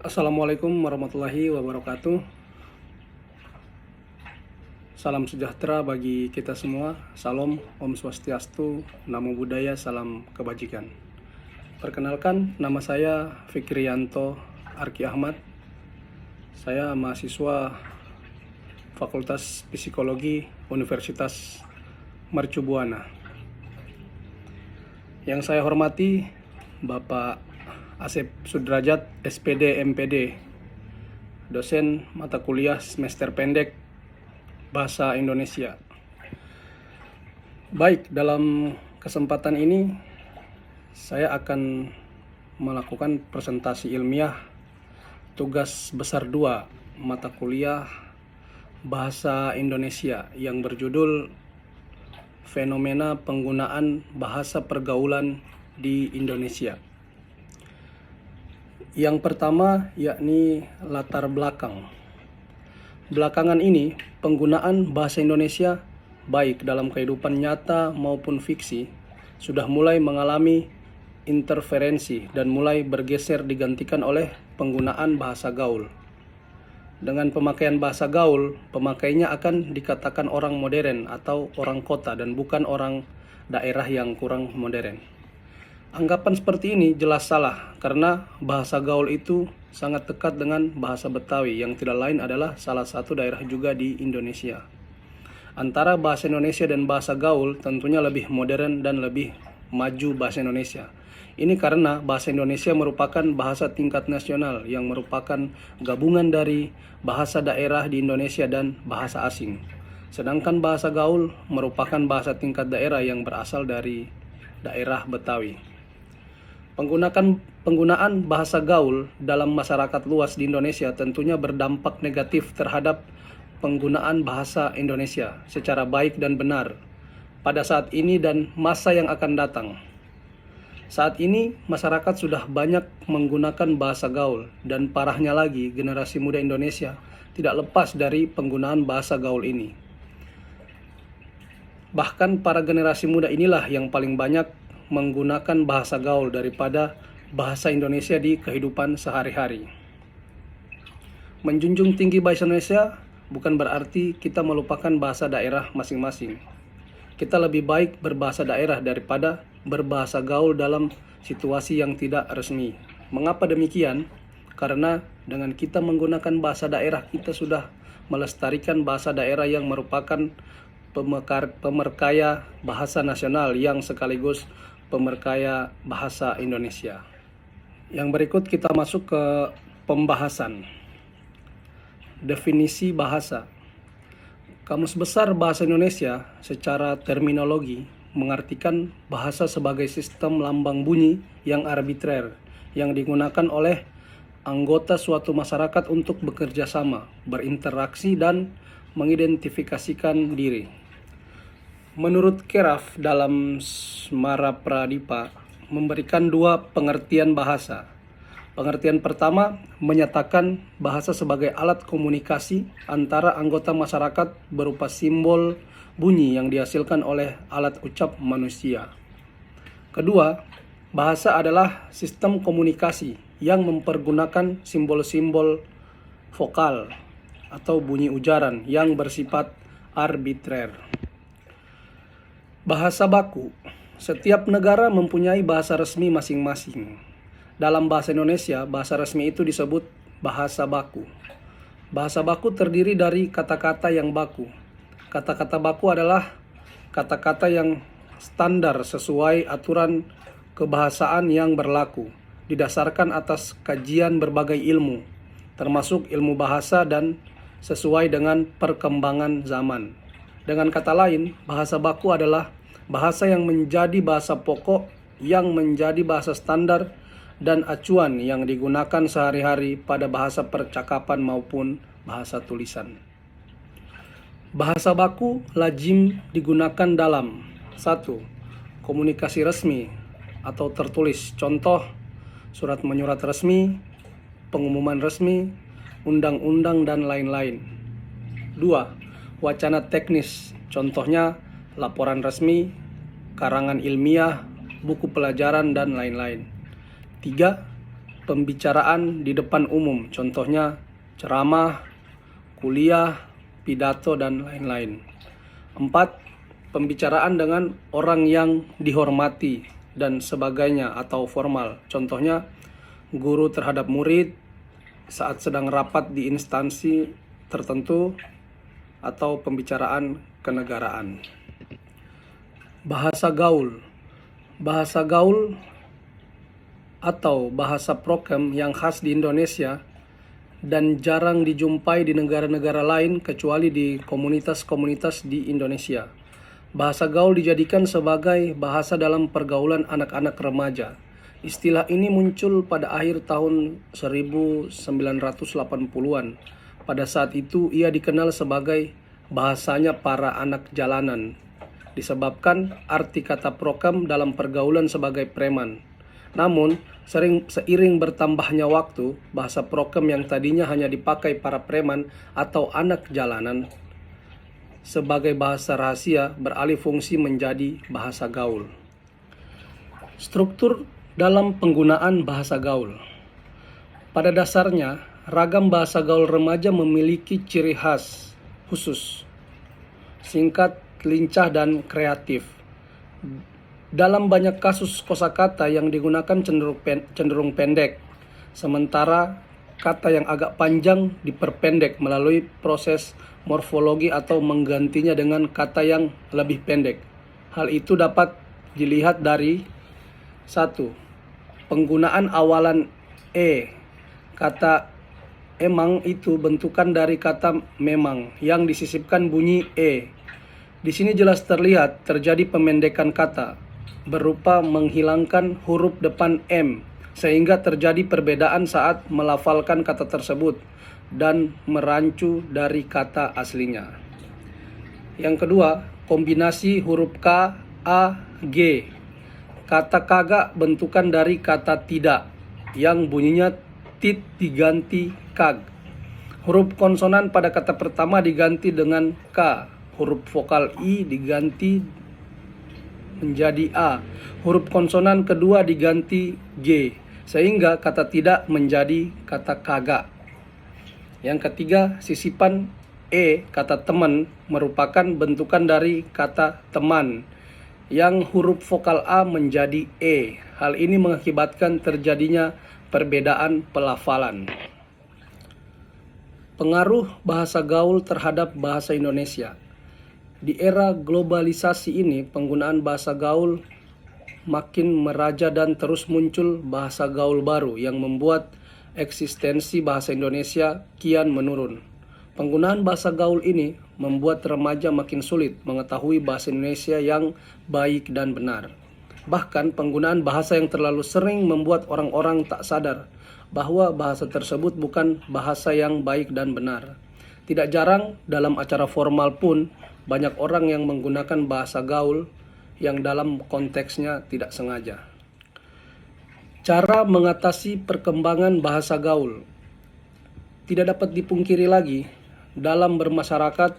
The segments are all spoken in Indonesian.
Assalamualaikum warahmatullahi wabarakatuh. Salam sejahtera bagi kita semua. Salam, Om Swastiastu, Namo Buddhaya, salam kebajikan. Perkenalkan, nama saya Fikrianto Arki Ahmad. Saya mahasiswa Fakultas Psikologi Universitas Mercu Buana. Yang saya hormati Bapak Asep Sudrajat, SPD MPD, dosen mata kuliah semester pendek Bahasa Indonesia. Baik, dalam kesempatan ini saya akan melakukan presentasi ilmiah tugas besar 2 mata kuliah Bahasa Indonesia yang berjudul Fenomena Penggunaan Bahasa Pergaulan di Indonesia. Yang pertama yakni latar belakang. Belakangan ini, penggunaan bahasa Indonesia baik dalam kehidupan nyata maupun fiksi sudah mulai mengalami interferensi dan mulai bergeser digantikan oleh penggunaan bahasa gaul. Dengan pemakaian bahasa gaul, pemakainya akan dikatakan orang modern atau orang kota dan bukan orang daerah yang kurang modern. Anggapan seperti ini jelas salah karena bahasa gaul itu sangat dekat dengan bahasa Betawi yang tidak lain adalah salah satu daerah juga di Indonesia. Antara bahasa Indonesia dan bahasa gaul tentunya lebih modern dan lebih maju bahasa Indonesia. Ini karena bahasa Indonesia merupakan bahasa tingkat nasional yang merupakan gabungan dari bahasa daerah di Indonesia dan bahasa asing. Sedangkan bahasa gaul merupakan bahasa tingkat daerah yang berasal dari daerah Betawi. Penggunaan bahasa gaul dalam masyarakat luas di Indonesia tentunya berdampak negatif terhadap penggunaan bahasa Indonesia secara baik dan benar pada saat ini dan masa yang akan datang. Saat ini masyarakat sudah banyak menggunakan bahasa gaul dan parahnya lagi generasi muda Indonesia tidak lepas dari penggunaan bahasa gaul ini. Bahkan para generasi muda inilah yang paling banyak menggunakan bahasa gaul daripada bahasa Indonesia di kehidupan sehari-hari. Menjunjung tinggi bahasa Indonesia bukan berarti kita melupakan bahasa daerah masing-masing. Kita lebih baik berbahasa daerah daripada berbahasa gaul dalam situasi yang tidak resmi. Mengapa demikian? Karena dengan kita menggunakan bahasa daerah, kita sudah melestarikan bahasa daerah yang merupakan pemerkaya bahasa nasional yang sekaligus pemerkaya bahasa Indonesia. Yang berikut kita masuk ke pembahasan. Definisi bahasa. Kamus Besar Bahasa Indonesia secara terminologi mengartikan bahasa sebagai sistem lambang bunyi yang arbitrer yang digunakan oleh anggota suatu masyarakat untuk bekerja sama, berinteraksi, dan mengidentifikasikan diri. Menurut Keraf dalam Smara Pradipa memberikan 2 pengertian bahasa. Pengertian pertama menyatakan bahasa sebagai alat komunikasi antara anggota masyarakat berupa simbol bunyi yang dihasilkan oleh alat ucap manusia. Kedua, bahasa adalah sistem komunikasi yang mempergunakan simbol-simbol vokal atau bunyi ujaran yang bersifat arbitrer. Bahasa baku. Setiap negara mempunyai bahasa resmi masing-masing. Dalam bahasa Indonesia, bahasa resmi itu disebut bahasa baku. Bahasa baku terdiri dari kata-kata yang baku. Kata-kata baku adalah kata-kata yang standar sesuai aturan kebahasaan yang berlaku, didasarkan atas kajian berbagai ilmu, termasuk ilmu bahasa dan sesuai dengan perkembangan zaman. Dengan kata lain, bahasa baku adalah bahasa yang menjadi bahasa pokok, yang menjadi bahasa standar dan acuan yang digunakan sehari-hari pada bahasa percakapan maupun bahasa tulisan. Bahasa baku lazim digunakan dalam 1. Komunikasi resmi atau tertulis, contoh surat menyurat resmi, pengumuman resmi, undang-undang, dan lain-lain. 2. Wacana teknis, contohnya laporan resmi, karangan ilmiah, buku pelajaran, dan lain-lain. 3. pembicaraan di depan umum, contohnya ceramah, kuliah, pidato, dan lain-lain. 4. Pembicaraan dengan orang yang dihormati dan sebagainya atau formal, contohnya guru terhadap murid saat sedang rapat di instansi tertentu atau pembicaraan kenegaraan. Bahasa gaul. Bahasa gaul atau bahasa prokem yang khas di Indonesia dan jarang dijumpai di negara-negara lain kecuali di komunitas-komunitas di Indonesia. Bahasa gaul dijadikan sebagai bahasa dalam pergaulan anak-anak remaja. Istilah ini muncul pada akhir tahun 1980-an. Pada saat itu ia dikenal sebagai bahasanya para anak jalanan, disebabkan arti kata prokem dalam pergaulan sebagai preman. Namun, seiring bertambahnya waktu, bahasa prokem yang tadinya hanya dipakai para preman atau anak jalanan sebagai bahasa rahasia beralih fungsi menjadi bahasa gaul. Struktur dalam penggunaan bahasa gaul. Pada dasarnya, ragam bahasa gaul remaja memiliki ciri khas khusus, singkat, lincah, dan kreatif. Dalam banyak kasus kosakata yang digunakan cenderung pendek, sementara kata yang agak panjang diperpendek melalui proses morfologi atau menggantinya dengan kata yang lebih pendek. Hal itu dapat dilihat dari 1. Penggunaan awalan e. Kata emang itu bentukan dari kata memang yang disisipkan bunyi e. Di sini jelas terlihat terjadi pemendekan kata berupa menghilangkan huruf depan M, sehingga terjadi perbedaan saat melafalkan kata tersebut dan merancu dari kata aslinya. Yang kedua, kombinasi huruf K, A, G. Kata kagak bentukan dari kata tidak yang bunyinya tit diganti kag. Huruf konsonan pada kata pertama diganti dengan K. Huruf vokal I diganti menjadi A. Huruf konsonan kedua diganti G, sehingga kata tidak menjadi kata kagak. Yang ketiga, sisipan E, kata teman, merupakan bentukan dari kata teman, yang huruf vokal A menjadi E. Hal ini mengakibatkan terjadinya perbedaan pelafalan. Pengaruh bahasa gaul terhadap bahasa Indonesia. Di era globalisasi ini, penggunaan bahasa gaul makin meraja dan terus muncul bahasa gaul baru yang membuat eksistensi bahasa Indonesia kian menurun. Penggunaan bahasa gaul ini membuat remaja makin sulit mengetahui bahasa Indonesia yang baik dan benar. Bahkan penggunaan bahasa yang terlalu sering membuat orang-orang tak sadar bahwa bahasa tersebut bukan bahasa yang baik dan benar. Tidak jarang dalam acara formal pun banyak orang yang menggunakan bahasa gaul yang dalam konteksnya tidak sengaja. Cara mengatasi perkembangan bahasa gaul. Tidak dapat dipungkiri lagi, dalam bermasyarakat,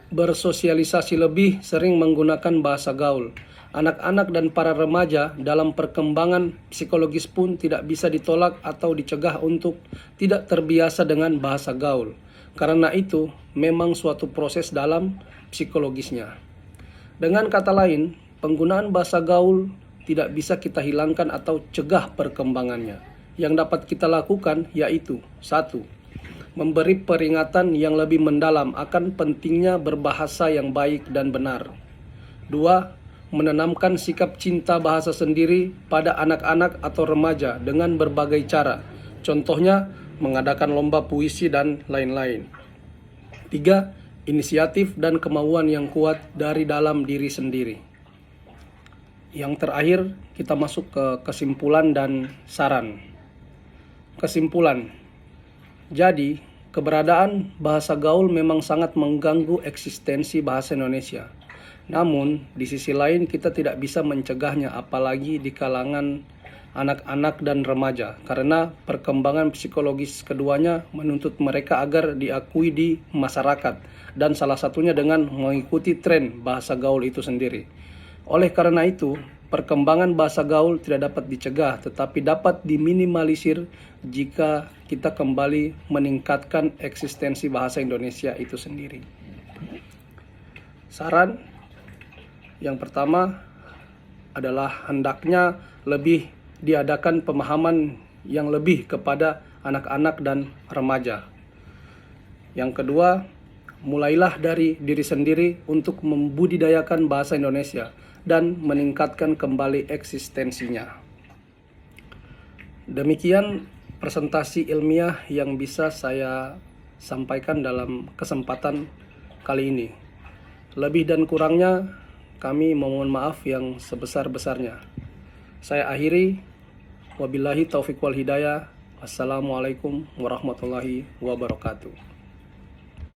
bersosialisasi lebih sering menggunakan bahasa gaul. Anak-anak dan para remaja dalam perkembangan psikologis pun tidak bisa ditolak atau dicegah untuk tidak terbiasa dengan bahasa gaul. Karena itu, memang suatu proses dalam psikologisnya. Dengan kata lain, penggunaan bahasa gaul tidak bisa kita hilangkan atau cegah perkembangannya. Yang dapat kita lakukan yaitu 1. Memberi peringatan yang lebih mendalam akan pentingnya berbahasa yang baik dan benar. 2. Menanamkan sikap cinta bahasa sendiri pada anak-anak atau remaja dengan berbagai cara. Contohnya, mengadakan lomba puisi dan lain-lain. 3. Inisiatif dan kemauan yang kuat dari dalam diri sendiri. Yang terakhir, kita masuk ke kesimpulan dan saran. Kesimpulan. Jadi, keberadaan bahasa gaul memang sangat mengganggu eksistensi bahasa Indonesia. Namun, di sisi lain kita tidak bisa mencegahnya apalagi di kalangan anak-anak dan remaja, karena perkembangan psikologis keduanya menuntut mereka agar diakui di masyarakat, dan salah satunya dengan mengikuti tren bahasa gaul itu sendiri. Oleh karena itu, perkembangan bahasa gaul tidak dapat dicegah, tetapi dapat diminimalisir jika kita kembali meningkatkan eksistensi bahasa Indonesia itu sendiri. Saran yang pertama adalah hendaknya lebih diadakan pemahaman yang lebih kepada anak-anak dan remaja. Yang kedua, mulailah dari diri sendiri untuk membudidayakan bahasa Indonesia dan meningkatkan kembali eksistensinya. Demikian presentasi ilmiah yang bisa saya sampaikan dalam kesempatan kali ini. Lebih dan kurangnya kami memohon maaf yang sebesar-besarnya. Saya akhiri, wabillahi taufiq wal hidayah. Wassalamualaikum warahmatullahi wabarakatuh.